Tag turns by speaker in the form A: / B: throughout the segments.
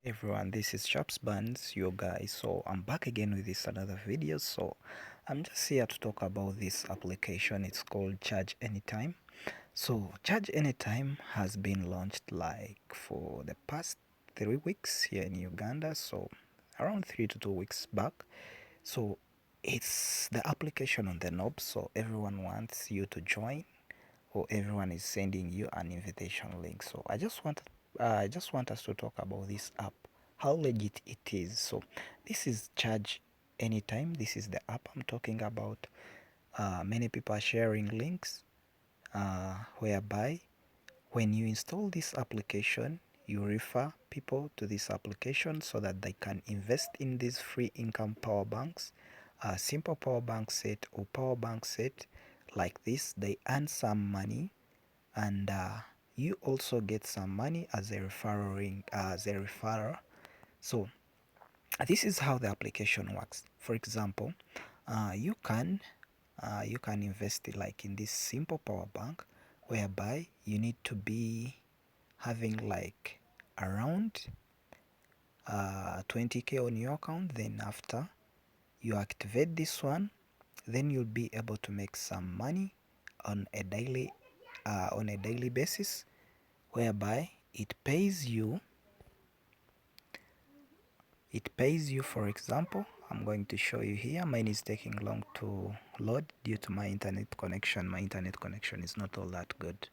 A: Everyone, this is Chops Buns, your guy. So I'm back again with this another video. So I'm just here to talk about this application. It's called Charge Anytime. So Charge Anytime has been launched like for the past 3 weeks here in Uganda. So around 3 to 2 weeks back. So it's the application on the knob. So everyone wants you to join, or everyone is sending you an invitation link. So I just want us to talk about this app, how legit it is. So this is Charge Anytime. This is the app I'm talking about. Many people are sharing links, whereby when you install this application, you refer people to this application so that they can invest in these free income power banks, a simple power bank set or power bank set like this. They earn some money, and you also get some money as a referral. So this is how the application works. For example, you can invest like in this simple power bank, whereby you need to be having like around 20k on your account. Then after you activate this one, then you'll be able to make some money on a daily basis, whereby it pays you. For example, I'm going to show you here. Mine is taking long to load due to my internet connection. My internet connection is not all that good,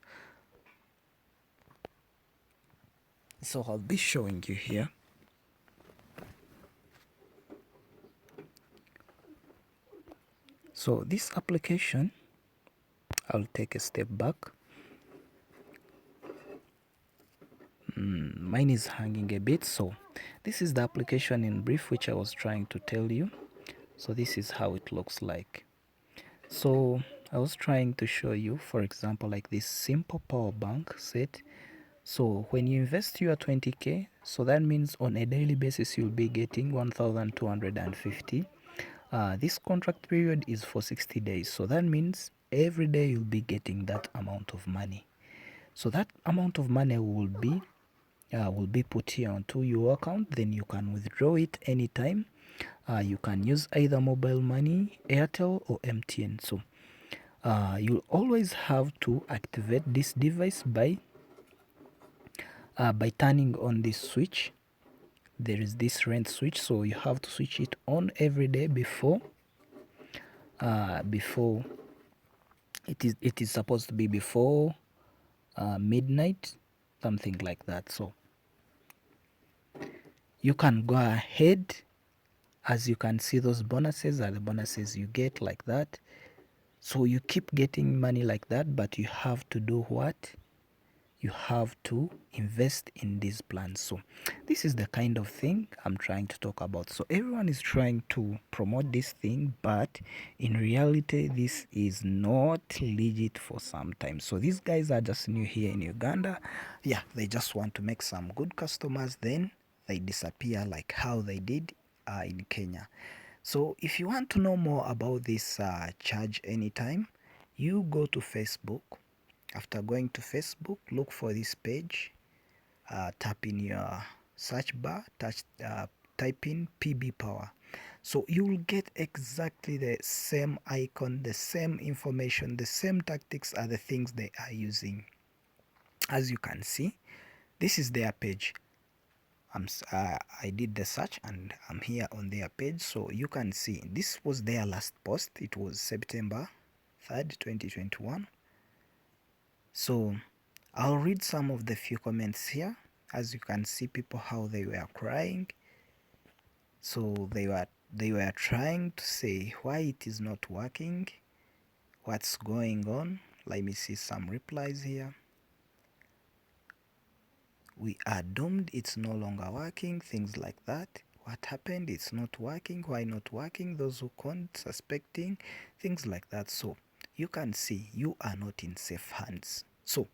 A: so I'll be showing you here. So this application, I'll take a step back. Mine is hanging a bit. So this is the application in brief, which I was trying to tell you. So this is how it looks like. So I was trying to show you, for example, like this simple power bank set. So when you invest your 20k, so that means on a daily basis you'll be getting 1250. This contract period is for 60 days, so that means every day you'll be getting that amount of money. So that amount of money will be put here onto your account. Then you can withdraw it anytime. You can use either mobile money, Airtel or MTN. So you'll always have to activate this device by turning on this switch. There is this rent switch, so you have to switch it on every day before it is supposed to be before midnight, something like that. So you can go ahead. As you can see, those bonuses are the bonuses you get like that. So you keep getting money like that, but you have to do what? You have to invest in these plans. So this is the kind of thing I'm trying to talk about. So everyone is trying to promote this thing, but in reality this is not legit for some time. So these guys are just new here in Uganda. Yeah, they just want to make some good customers, then they disappear like how they did in Kenya. So if you want to know more about this Charge Anytime, you go to Facebook. After going to Facebook, look for this page, tap in your search bar, type in PB Power. So you will get exactly the same icon, the same information, the same tactics are the things they are using. As you can see, this is their page. I did the search and I'm here on their page. So you can see this was their last post. It was September 3rd, 2021. So I'll read some of the few comments here. As you can see, people how they were crying. So they were trying to say why it is not working, what's going on. Let me see some replies here. We are doomed, it's no longer working, things like that. What happened? It's not working. Why not working? Those who can't suspecting, things like that. So you can see you are not in safe hands. So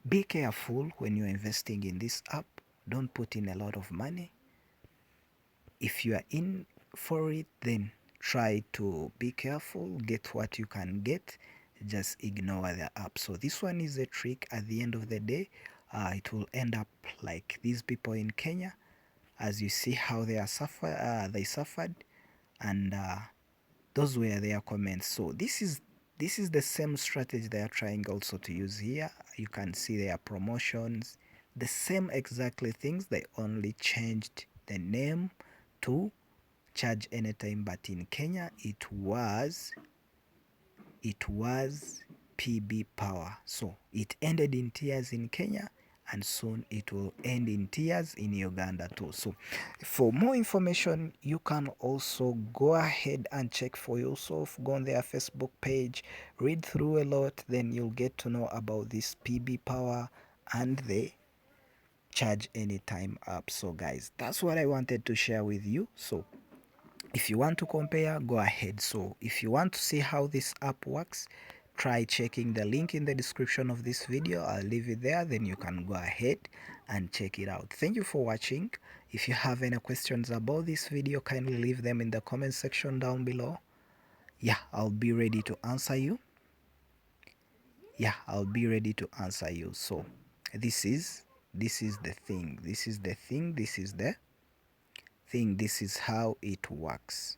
A: be careful when you're investing in this app. Don't put in a lot of money. If you are in for it, then try to be careful, get what you can get, just ignore the app. So this one is a trick. At the end of the day, it will end up like these people in Kenya. as you see how they suffered, and those were their comments. So this is the same strategy they are trying also to use here. You can see their promotions, the same exactly things, they only changed the name to charge anytime, but in Kenya it was PB Power. So it ended in tears in Kenya, and soon it will end in tears in Uganda too. So for more information, you can also go ahead and check for yourself. Go on their Facebook page, read through a lot, then you'll get to know about this PB Power and the charge anytime app. So guys, that's what I wanted to share with you. So if you want to compare, go ahead. So if you want to see how this app works, try checking the link in the description of this video. I'll leave it there, then you can go ahead and check it out. Thank you for watching. If you have any questions about this video, kindly leave them in the comment section down below. Yeah, I'll be ready to answer you. So this is the thing, this is the thing, this is how it works.